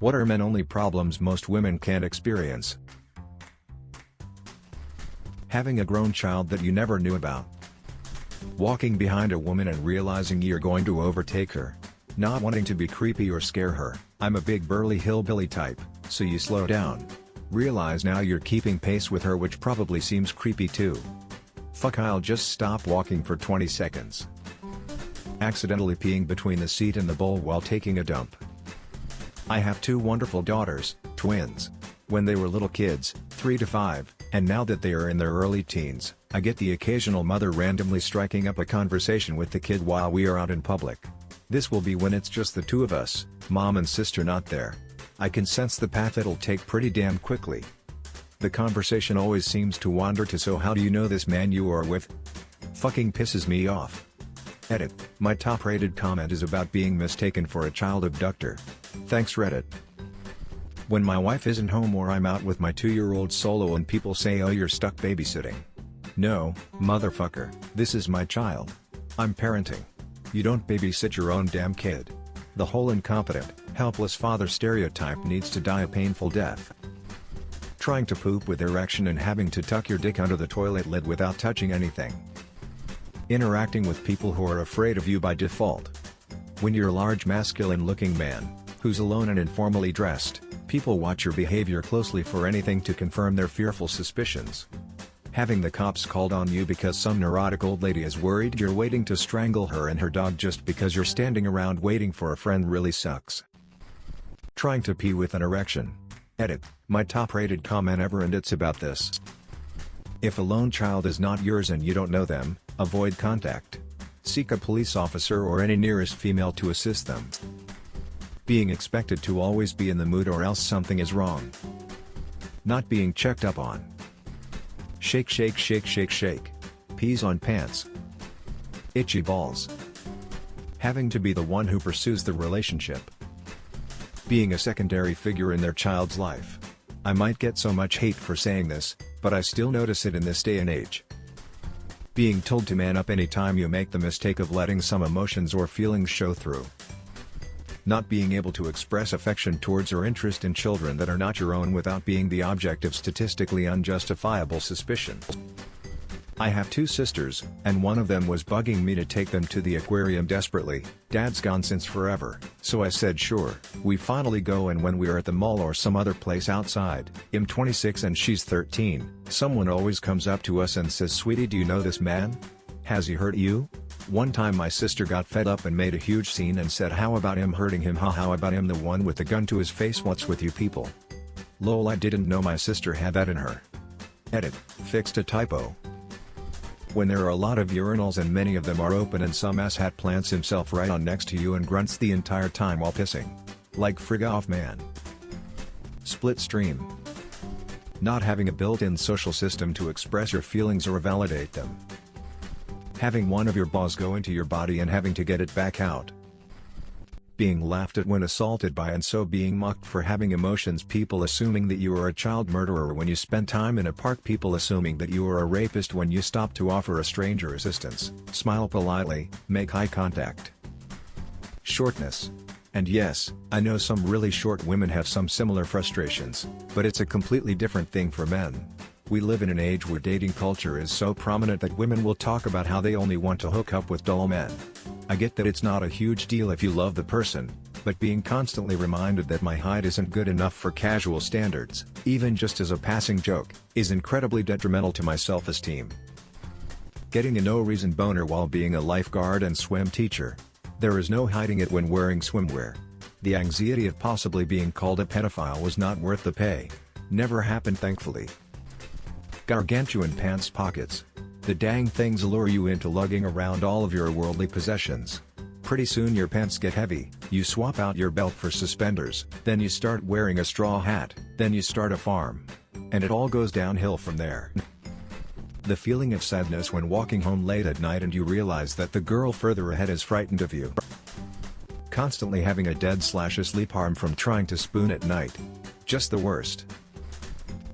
What are men-only problems most women can't experience? Having a grown child that you never knew about. Walking behind a woman and realizing you're going to overtake her. Not wanting to be creepy or scare her. I'm a big burly hillbilly type, so you slow down. Realize now you're keeping pace with her, which probably seems creepy too. Fuck, I'll just stop walking for 20 seconds. Accidentally peeing between the seat and the bowl while taking a dump. I have two wonderful daughters, twins. When they were little kids, 3 to 5, and now that they are in their early teens, I get the occasional mother randomly striking up a conversation with the kid while we are out in public. This will be when it's just the two of us, mom and sister not there. I can sense the path it'll take pretty damn quickly. The conversation always seems to wander to, so how do you know this man you are with? Fucking pisses me off. Edit, my top rated comment is about being mistaken for a child abductor. Thanks Reddit. When my wife isn't home or I'm out with my 2-year-old solo and people say, oh, you're stuck babysitting. No, motherfucker, this is my child. I'm parenting. You don't babysit your own damn kid. The whole incompetent, helpless father stereotype needs to die a painful death. Trying to poop with erection and having to tuck your dick under the toilet lid without touching anything. Interacting with people who are afraid of you by default. When you're a large masculine-looking man, who's alone and informally dressed, people watch your behavior closely for anything to confirm their fearful suspicions. Having the cops called on you because some neurotic old lady is worried you're waiting to strangle her and her dog just because you're standing around waiting for a friend really sucks. Trying to pee with an erection. Edit, my top rated comment ever, and it's about this. If a lone child is not yours and you don't know them, avoid contact. Seek a police officer or any nearest female to assist them. Being expected to always be in the mood or else something is wrong. Not being checked up on. Shake shake shake shake shake. Peas on pants. Itchy balls. Having to be the one who pursues the relationship. Being a secondary figure in their child's life. I might get so much hate for saying this, but I still notice it in this day and age. Being told to man up anytime you make the mistake of letting some emotions or feelings show through. Not being able to express affection towards or interest in children that are not your own without being the object of statistically unjustifiable suspicion. I have 2 sisters, and one of them was bugging me to take them to the aquarium desperately. Dad's gone since forever, so I said sure. We finally go, and when we are at the mall or some other place outside, I'm 26 and she's 13, someone always comes up to us and says, "Sweetie, do you know this man? Has he hurt you?" One time my sister got fed up and made a huge scene and said, "How about him hurting him? How about him the one with the gun to his face? What's with you people?" Lol, I didn't know my sister had that in her. Edit, fixed a typo. When there are a lot of urinals and many of them are open and some asshat plants himself right on next to you and grunts the entire time while pissing. Like frig off, man. Split stream. Not having a built-in social system to express your feelings or validate them. Having one of your balls go into your body and having to get it back out. Being laughed at when assaulted by and so being mocked for having emotions. People assuming that you are a child murderer when you spend time in a park. People assuming that you are a rapist when you stop to offer a stranger assistance. Smile politely, make eye contact. Shortness. And yes, I know some really short women have some similar frustrations, but it's a completely different thing for men. We live in an age where dating culture is so prominent that women will talk about how they only want to hook up with dull men. I get that it's not a huge deal if you love the person, but being constantly reminded that my height isn't good enough for casual standards, even just as a passing joke, is incredibly detrimental to my self-esteem. Getting a no-reason boner while being a lifeguard and swim teacher. There is no hiding it when wearing swimwear. The anxiety of possibly being called a pedophile was not worth the pay. Never happened, thankfully. Gargantuan pants pockets. The dang things lure you into lugging around all of your worldly possessions. Pretty soon your pants get heavy, you swap out your belt for suspenders, then you start wearing a straw hat, then you start a farm. And it all goes downhill from there. The feeling of sadness when walking home late at night and you realize that the girl further ahead is frightened of you. Constantly having a dead/asleep arm from trying to spoon at night. Just the worst.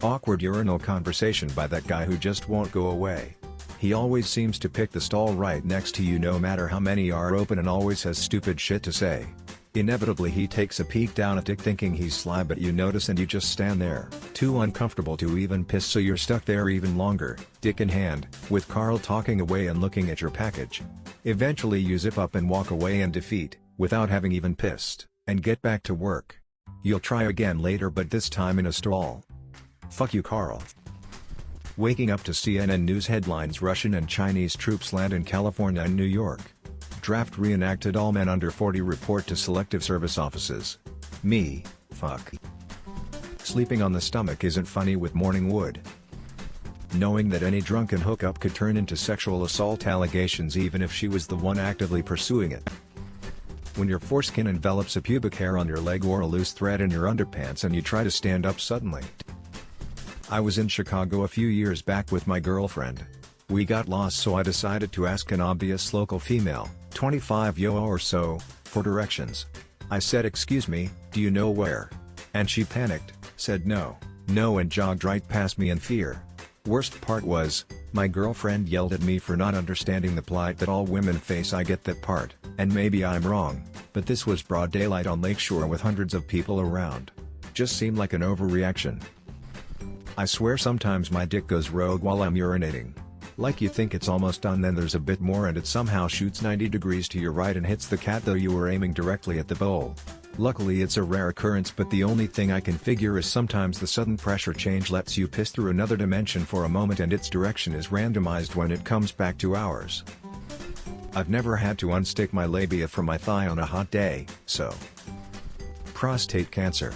Awkward urinal conversation by that guy who just won't go away. He always seems to pick the stall right next to you no matter how many are open and always has stupid shit to say. Inevitably he takes a peek down at dick thinking he's sly, but you notice and you just stand there, too uncomfortable to even piss, so you're stuck there even longer, dick in hand, with Carl talking away and looking at your package. Eventually you zip up and walk away in defeat, without having even pissed, and get back to work. You'll try again later, but this time in a stall. Fuck you, Carl. Waking up to CNN news headlines: Russian and Chinese troops land in California and New York. Draft reenacted, all men under 40 report to selective service offices. Me, fuck. Sleeping on the stomach isn't funny with morning wood. Knowing that any drunken hookup could turn into sexual assault allegations even if she was the one actively pursuing it. When your foreskin envelops a pubic hair on your leg or a loose thread in your underpants and you try to stand up suddenly. I was in Chicago a few years back with my girlfriend. We got lost, so I decided to ask an obvious local female, 25 or so, for directions. I said, "Excuse me, do you know where?" And she panicked, said no, and jogged right past me in fear. Worst part was, my girlfriend yelled at me for not understanding the plight that all women face. I get that part, and maybe I'm wrong, but this was broad daylight on Lakeshore with hundreds of people around. Just seemed like an overreaction. I swear sometimes my dick goes rogue while I'm urinating. Like you think it's almost done, then there's a bit more and it somehow shoots 90 degrees to your right and hits the cat, though you were aiming directly at the bowl. Luckily it's a rare occurrence, but the only thing I can figure is sometimes the sudden pressure change lets you piss through another dimension for a moment and its direction is randomized when it comes back to ours. I've never had to unstick my labia from my thigh on a hot day, so. Prostate cancer.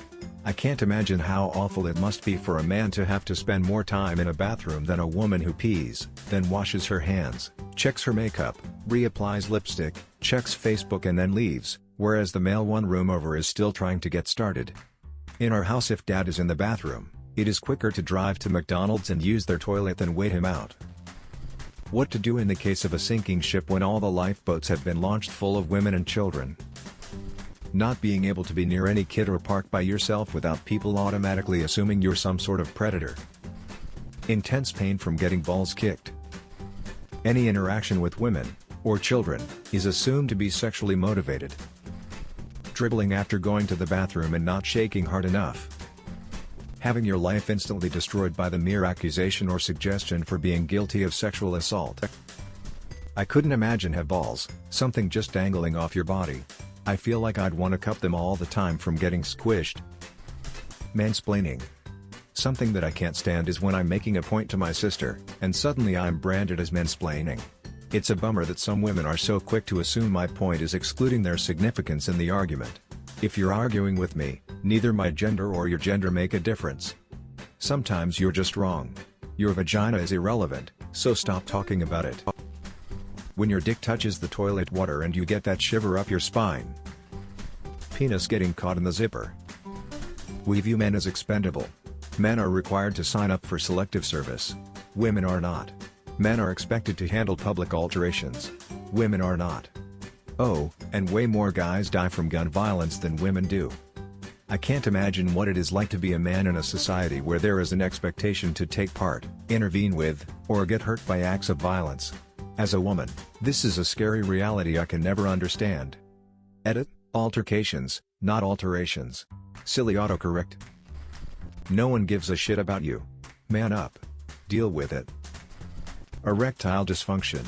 I can't imagine how awful it must be for a man to have to spend more time in a bathroom than a woman who pees, then washes her hands, checks her makeup, reapplies lipstick, checks Facebook and then leaves, whereas the male one room over is still trying to get started. In our house, if dad is in the bathroom, it is quicker to drive to McDonald's and use their toilet than wait him out. What to do in the case of a sinking ship when all the lifeboats have been launched full of women and children? Not being able to be near any kid or park by yourself without people automatically assuming you're some sort of predator. Intense pain from getting balls kicked. Any interaction with women, or children, is assumed to be sexually motivated. Dribbling after going to the bathroom and not shaking hard enough. Having your life instantly destroyed by the mere accusation or suggestion for being guilty of sexual assault. I couldn't imagine have balls, something just dangling off your body. I feel like I'd want to cup them all the time from getting squished. Mansplaining. Something that I can't stand is when I'm making a point to my sister, and suddenly I'm branded as mansplaining. It's a bummer that some women are so quick to assume my point is excluding their significance in the argument. If you're arguing with me, neither my gender or your gender make a difference. Sometimes you're just wrong. Your vagina is irrelevant, so stop talking about it. When your dick touches the toilet water and you get that shiver up your spine. Penis getting caught in the zipper. We view men as expendable. Men are required to sign up for selective service. Women are not. Men are expected to handle public alterations. Women are not. Oh, and way more guys die from gun violence than women do. I can't imagine what it is like to be a man in a society where there is an expectation to take part, intervene with, or get hurt by acts of violence. As a woman, this is a scary reality I can never understand. Edit: altercations, not alterations. Silly autocorrect. No one gives a shit about you. Man up. Deal with it. Erectile dysfunction.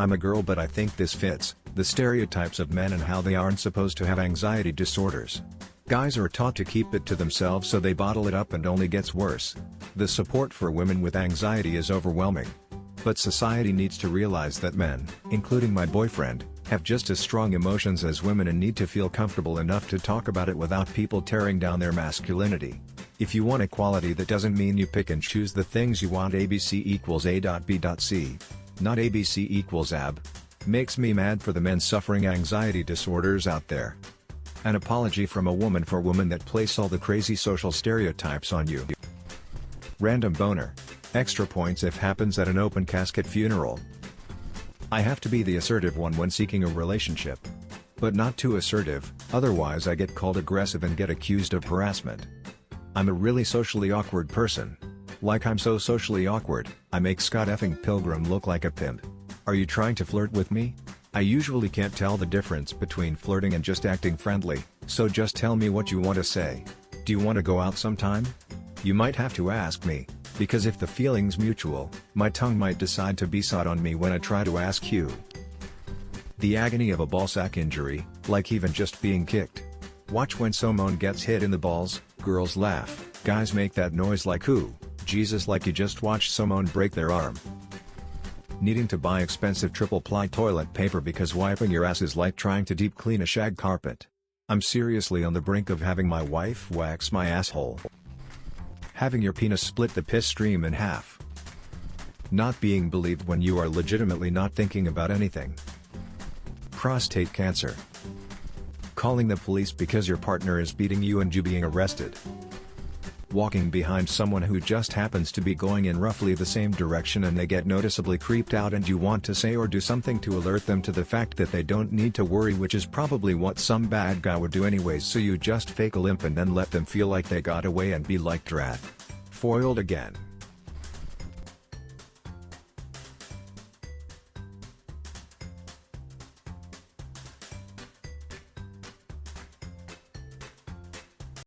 I'm a girl, but I think this fits the stereotypes of men and how they aren't supposed to have anxiety disorders. Guys are taught to keep it to themselves, so they bottle it up and only gets worse. The support for women with anxiety is overwhelming. But society needs to realize that men, including my boyfriend, have just as strong emotions as women and need to feel comfortable enough to talk about it without people tearing down their masculinity. If you want equality, that doesn't mean you pick and choose the things you want. ABC equals A.B.C. Not ABC equals AB. Makes me mad for the men suffering anxiety disorders out there. An apology from a woman for women that place all the crazy social stereotypes on you. Random boner. Extra points if happens at an open casket funeral. I have to be the assertive one when seeking a relationship. But not too assertive, otherwise I get called aggressive and get accused of harassment. I'm a really socially awkward person. Like I'm so socially awkward, I make Scott effing Pilgrim look like a pimp. Are you trying to flirt with me? I usually can't tell the difference between flirting and just acting friendly, so just tell me what you want to say. Do you want to go out sometime? You might have to ask me, because if the feeling's mutual, my tongue might decide to be sot on me when I try to ask you. The agony of a ballsack injury, like even just being kicked. Watch when someone gets hit in the balls, girls laugh, guys make that noise like ooh, Jesus, like you just watched someone break their arm. Needing to buy expensive triple-ply toilet paper because wiping your ass is like trying to deep clean a shag carpet. I'm seriously on the brink of having my wife wax my asshole. Having your penis split the piss stream in half. Not being believed when you are legitimately not thinking about anything. Prostate cancer. Calling the police because your partner is beating you and you being arrested. Walking behind someone who just happens to be going in roughly the same direction and they get noticeably creeped out and you want to say or do something to alert them to the fact that they don't need to worry, which is probably what some bad guy would do anyways, so you just fake a limp and then let them feel like they got away and be like drat. Foiled again.